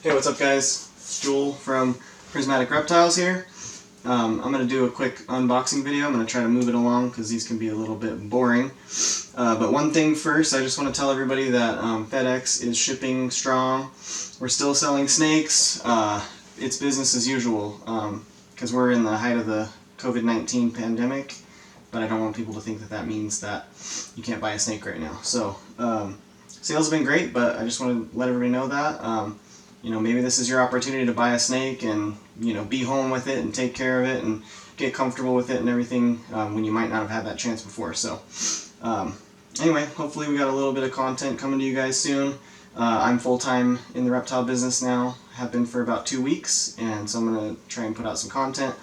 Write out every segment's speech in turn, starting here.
Hey, what's up guys? It's Joel from Prismatic Reptiles here. I'm going to do a quick unboxing video. I'm going to try to move it along because these can be a little bit boring. But one thing first, I just want to tell everybody that FedEx is shipping strong. We're still selling snakes. It's business as usual because we're in the height of the COVID-19 pandemic. But I don't want people to think that that means that you can't buy a snake right now. So sales have been great, but I just want to let everybody know that. You know, maybe this is your opportunity to buy a snake and, you know, be home with it and take care of it and get comfortable with it and everything when you might not have had that chance before. So anyway, hopefully we got a little bit of content coming to you guys soon. I'm full-time in the reptile business now, have been for about 2 weeks, and so I'm going to try and put out some content,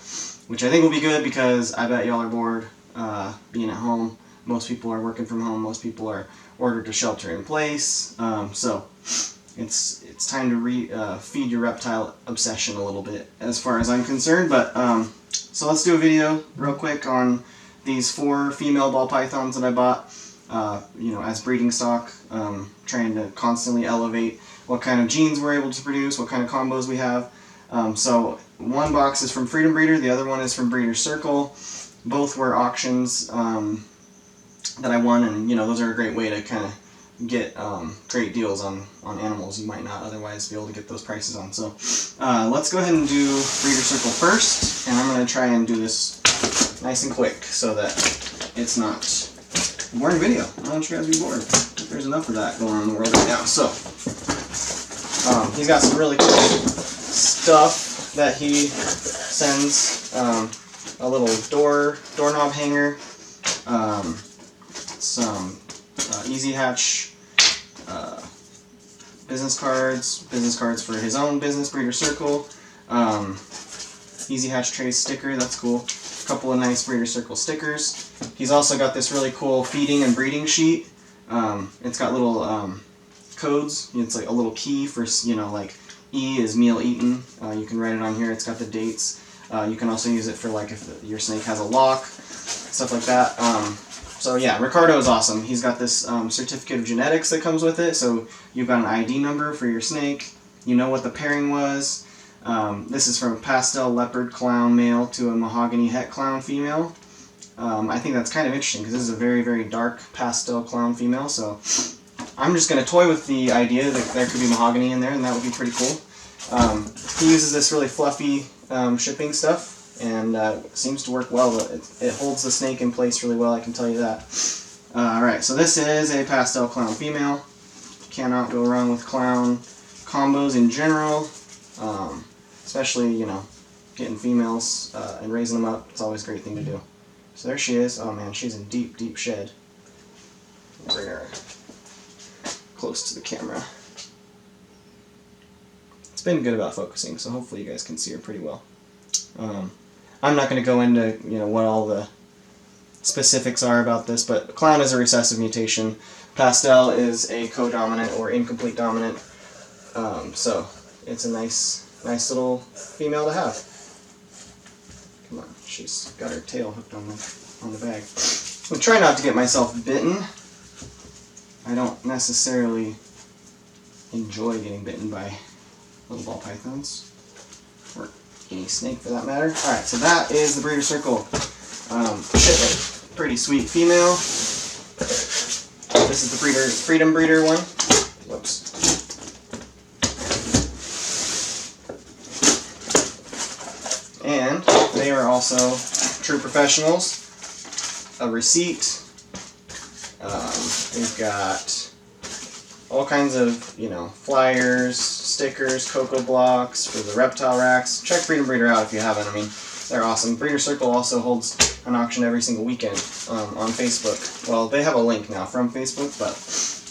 which I think will be good because I bet y'all are bored being at home. Most people are working from home, most people are ordered to shelter in place, so it's time to feed your reptile obsession a little bit as far as I'm concerned. But so let's do a video real quick on these 4 female ball pythons that I bought you know, as breeding stock, trying to constantly elevate what kind of genes we're able to produce, what kind of combos we have. So one box is from Freedom Breeder, the other one is from Breeder Circle. Both were auctions that I won, and you know, those are a great way to kind of get great deals on animals you might not otherwise be able to get those prices on. So let's go ahead and do Breeder Circle first, and I'm going to try and do this nice and quick so that it's not a boring video. I don't want you guys to be bored. There's enough of that going on in the world right now. So he's got some really cool stuff that he sends. A little doorknob hanger, some Easy Hatch business cards for his own business, Breeder Circle, Easy Hatch Trace sticker, that's cool, a couple of nice Breeder Circle stickers. He's also got this really cool feeding and breeding sheet. It's got little codes. It's like a little key for, you know, like E is meal eaten. You can write it on here. It's got the dates. You can also use it for like if your snake has a lock, stuff like that. So yeah, Ricardo is awesome. He's got this certificate of genetics that comes with it, so you've got an ID number for your snake. You know what the pairing was. This is from a pastel leopard clown male to a mahogany het clown female. I think that's kind of interesting because this is a very, very dark pastel clown female, so I'm just going to toy with the idea that there could be mahogany in there, and that would be pretty cool. He uses this really fluffy shipping stuff, and seems to work well. It holds the snake in place really well, I can tell you that. Alright, so this is a pastel clown female. Cannot go wrong with clown combos in general, especially, you know, getting females and raising them up. It's always a great thing to do. So there she is. Oh man, she's in deep, deep shed. Bring her close to the camera. It's been good about focusing, so hopefully you guys can see her pretty well. I'm not going to go into, you know, what all the specifics are about this, but clown is a recessive mutation. Pastel is a co-dominant or incomplete dominant. So it's a nice little female to have. Come on, she's got her tail hooked on the bag. I'm trying not to get myself bitten. I don't necessarily enjoy getting bitten by little ball pythons, or any snake for that matter. Alright, so that is the Breeder Circle shipment. Pretty sweet female. This is the Freedom Breeder one. Whoops. And they are also true professionals. A receipt. They've got all kinds of, you know, flyers, stickers, cocoa blocks for the reptile racks. Check Freedom Breeder out if you haven't. I mean, they're awesome. Breeder Circle also holds an auction every single weekend on Facebook. Well, they have a link now from Facebook, but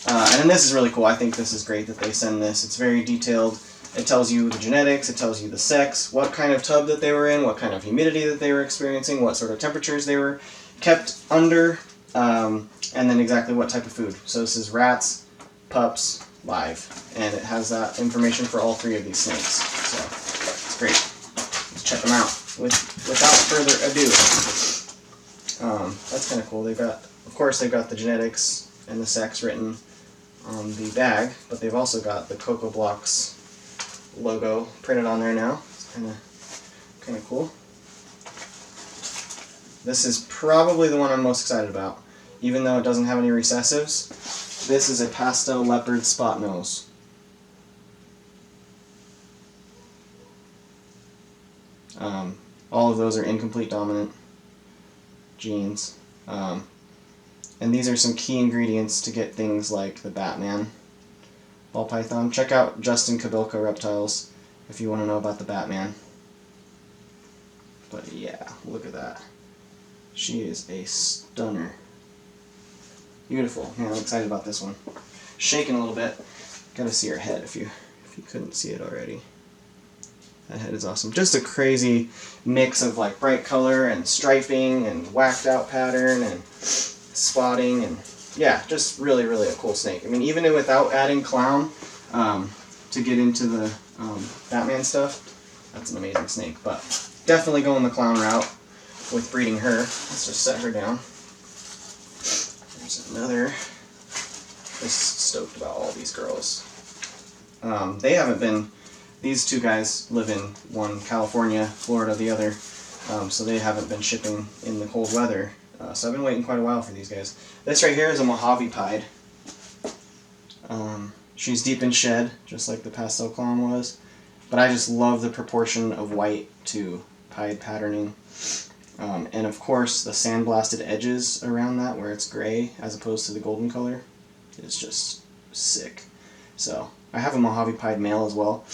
and then this is really cool. I think this is great that they send this. It's very detailed. It tells you the genetics, it tells you the sex, what kind of tub that they were in, what kind of humidity that they were experiencing, what sort of temperatures they were kept under, and then exactly what type of food. So this is rats, pups, live, and it has that information for all 3 of these snakes. So it's great. Let's check them out without further ado. That's kind of cool. Of course, they've got the genetics and the sex written on the bag, but they've also got the cocoa blocks logo printed on there now. It's kind of cool. This is probably the one I'm most excited about. Even though it doesn't have any recessives, this is a pastel leopard spot nose. All of those are incomplete dominant genes. And these are some key ingredients to get things like the Batman ball python. Check out Justin Kabilka Reptiles if you want to know about the Batman. But yeah, look at that. She is a stunner. Beautiful. Yeah, I'm excited about this one. Shaking a little bit. Gotta see her head if you couldn't see it already. That head is awesome. Just a crazy mix of like bright color and striping and whacked out pattern and spotting, and yeah, just really, really a cool snake. I mean, even without adding clown to get into the Batman stuff, that's an amazing snake. But definitely going the clown route with breeding her. Let's just set her down. There's another. Just stoked about all these girls. They haven't been. These two guys live in one California, Florida the other, so they haven't been shipping in the cold weather. So I've been waiting quite a while for these guys. This right here is a Mojave pied. She's deep in shed, just like the pastel clown was. But I just love the proportion of white to pied patterning. And of course the sandblasted edges around that where it's gray as opposed to the golden color is just sick. So I have a Mojave pied male as well.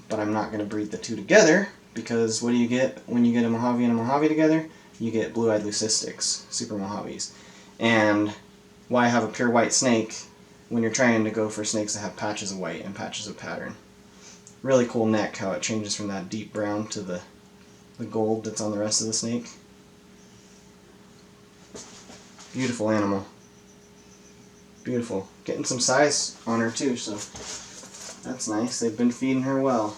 But I'm not going to breed the two together, because what do you get when you get a Mojave and a Mojave together? You get blue-eyed leucistics, super Mojaves. And why have a pure white snake when you're trying to go for snakes that have patches of white and patches of pattern? Really cool neck, how it changes from that deep brown to the gold that's on the rest of the snake. Beautiful animal. Beautiful. Getting some size on her too, so that's nice. They've been feeding her well.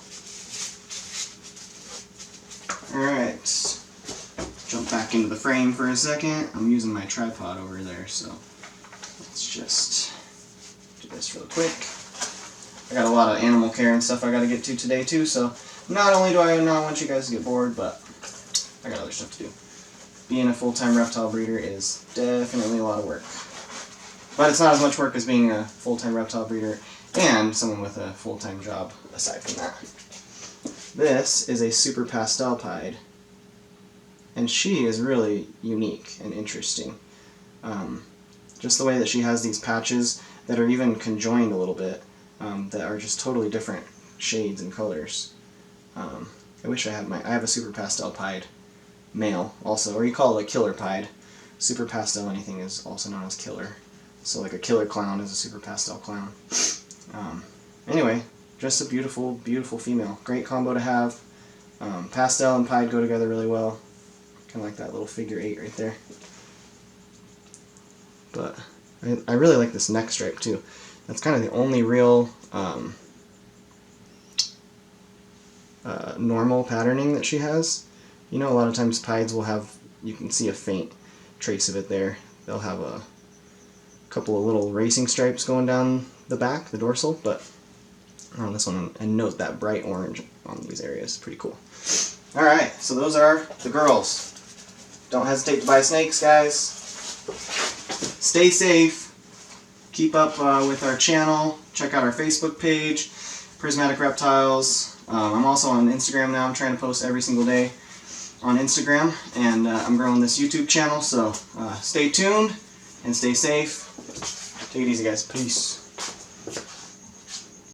Alright. Jump back into the frame for a second. I'm using my tripod over there, so let's just do this real quick. I got a lot of animal care and stuff I got to get to today too, so not only do I not want you guys to get bored, but I got other stuff to do. Being a full-time reptile breeder is definitely a lot of work. But it's not as much work as being a full-time reptile breeder and someone with a full-time job aside from that. This is a super pastel pied, and she is really unique and interesting. Just the way that she has these patches that are even conjoined a little bit, that are just totally different shades and colors. I wish I have a super pastel pied male also, or you call it a killer pied. Super pastel anything is also known as killer. So like a killer clown is a super pastel clown. Anyway, just a beautiful, beautiful female. Great combo to have. Pastel and pied go together really well. Kind of like that little figure 8 right there. But I really like this neck stripe too. That's kind of the only real normal patterning that she has. You know, a lot of times pieds will have, you can see a faint trace of it there. They'll have a couple of little racing stripes going down the back, the dorsal, but on this one, and note that bright orange on these areas. Pretty cool. Alright, so those are the girls. Don't hesitate to buy snakes, guys. Stay safe. Keep up with our channel. Check out our Facebook page, Prismatic Reptiles. I'm also on Instagram now. I'm trying to post every single day on Instagram, and I'm growing this YouTube channel, so stay tuned and stay safe. Take it easy, guys. Peace.